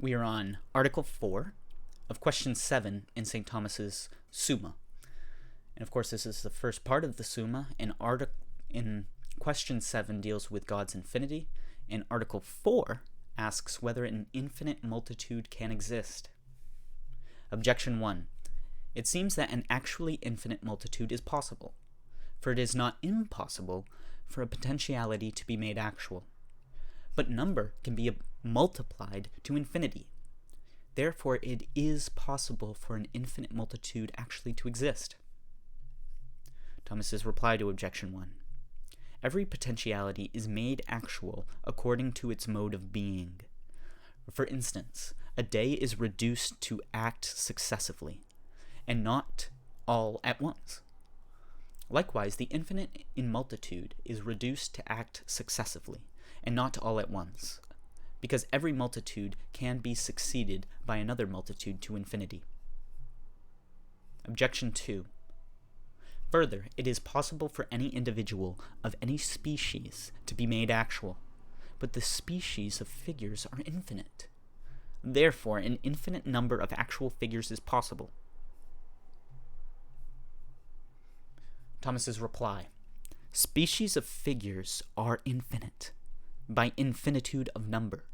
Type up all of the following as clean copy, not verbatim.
We are on Article 4 of Question 7 in St. Thomas's SUMMA. And of course, this is the first part of the SUMMA, and Question 7 deals with God's infinity, and Article 4 asks whether an infinite multitude can exist. Objection 1. It seems that an actually infinite multitude is possible, for it is not impossible for a potentiality to be made actual. But number can be multiplied to infinity. Therefore, it is possible for an infinite multitude actually to exist. Thomas's reply to Objection 1. Every potentiality is made actual according to its mode of being. For instance, a day is reduced to act successively, and not all at once. Likewise, the infinite in multitude is reduced to act successively, and not all at once, because every multitude can be succeeded by another multitude to infinity. Objection 2. Further, it is possible for any individual of any species to be made actual, but the species of figures are infinite. Therefore, an infinite number of actual figures is possible. Thomas's reply. Species of figures are infinite, by infinitude of number.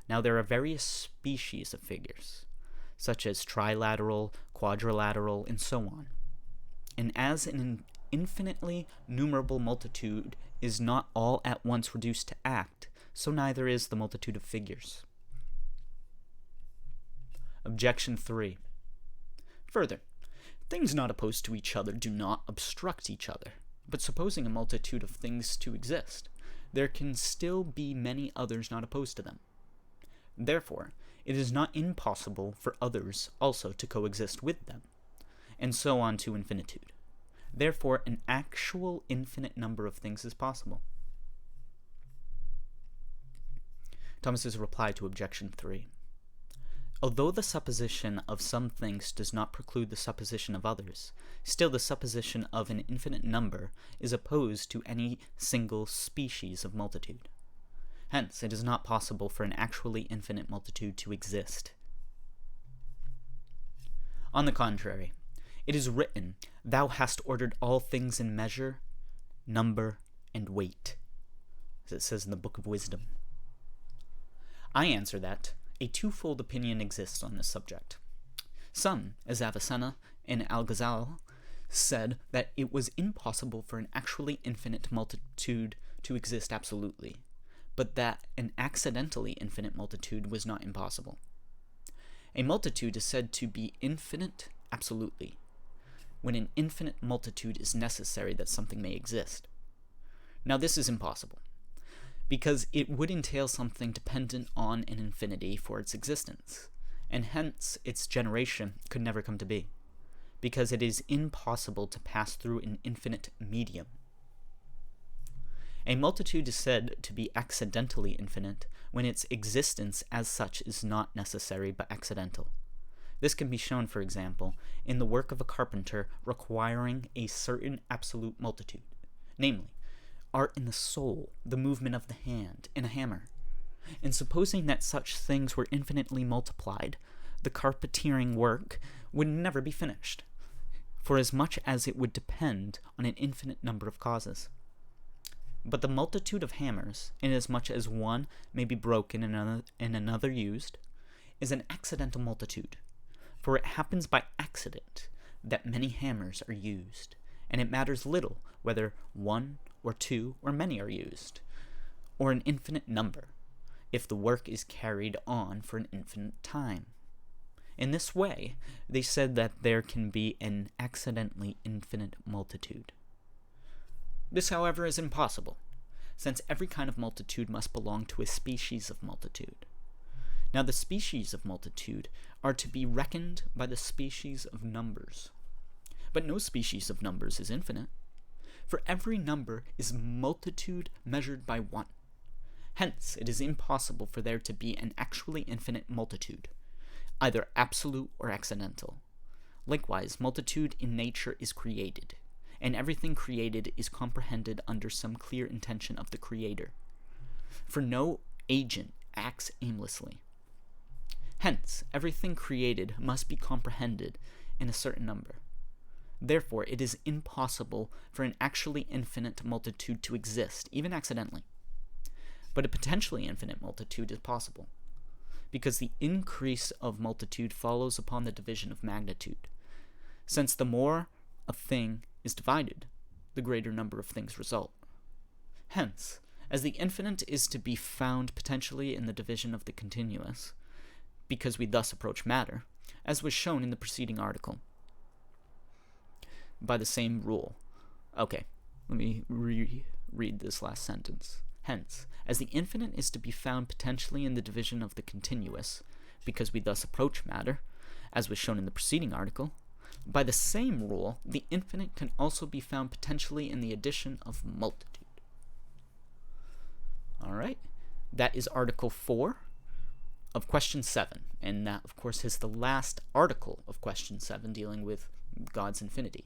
Now there are various species of figures, such as trilateral, quadrilateral, and so on. And as an infinitely numerable multitude is not all at once reduced to act, so neither is the multitude of figures. Objection 3. Further, things not opposed to each other do not obstruct each other, but supposing a multitude of things to exist, there can still be many others not opposed to them. Therefore, it is not impossible for others also to coexist with them, and so on to infinitude. Therefore, an actual infinite number of things is possible. Thomas's reply to Objection 3. Although the supposition of some things does not preclude the supposition of others, still the supposition of an infinite number is opposed to any single species of multitude. Hence, it is not possible for an actually infinite multitude to exist. On the contrary, it is written, "Thou hast ordered all things in measure, number, and weight," as it says in the Book of Wisdom. I answer that a twofold opinion exists on this subject. Some, as Avicenna and Al-Ghazal, said that it was impossible for an actually infinite multitude to exist absolutely, but that an accidentally infinite multitude was not impossible. A multitude is said to be infinite absolutely, when an infinite multitude is necessary that something may exist. Now this is impossible, because it would entail something dependent on an infinity for its existence, and hence its generation could never come to be, because it is impossible to pass through an infinite medium. A multitude is said to be accidentally infinite when its existence as such is not necessary but accidental. This can be shown, for example, in the work of a carpenter requiring a certain absolute multitude, namely, art in the soul, the movement of the hand, and a hammer. And supposing that such things were infinitely multiplied, the carpentering work would never be finished, for as much as it would depend on an infinite number of causes. But the multitude of hammers, inasmuch as one may be broken and another used, is an accidental multitude, for it happens by accident that many hammers are used, and it matters little whether one or two or many are used, or an infinite number, if the work is carried on for an infinite time. In this way, they said that there can be an accidentally infinite multitude. This, however, is impossible, since every kind of multitude must belong to a species of multitude. Now, the species of multitude are to be reckoned by the species of numbers. But no species of numbers is infinite, for every number is multitude measured by one. Hence, it is impossible for there to be an actually infinite multitude, either absolute or accidental. Likewise, multitude in nature is created, and everything created is comprehended under some clear intention of the Creator. For no agent acts aimlessly. Hence, everything created must be comprehended in a certain number. Therefore, it is impossible for an actually infinite multitude to exist, even accidentally. But a potentially infinite multitude is possible, because the increase of multitude follows upon the division of magnitude, since the more a thing is divided, the greater number of things result. Hence, as the infinite is to be found potentially in the division of the continuous, because we thus approach matter, as was shown in the preceding article, by the same rule. Okay, let me read this last sentence. Hence, as the infinite is to be found potentially in the division of the continuous, because we thus approach matter, as was shown in the preceding article, by the same rule, the infinite can also be found potentially in the addition of multitude. Alright, that is Article 4 of Question 7, and that, of course, is the last article of Question 7 dealing with God's infinity.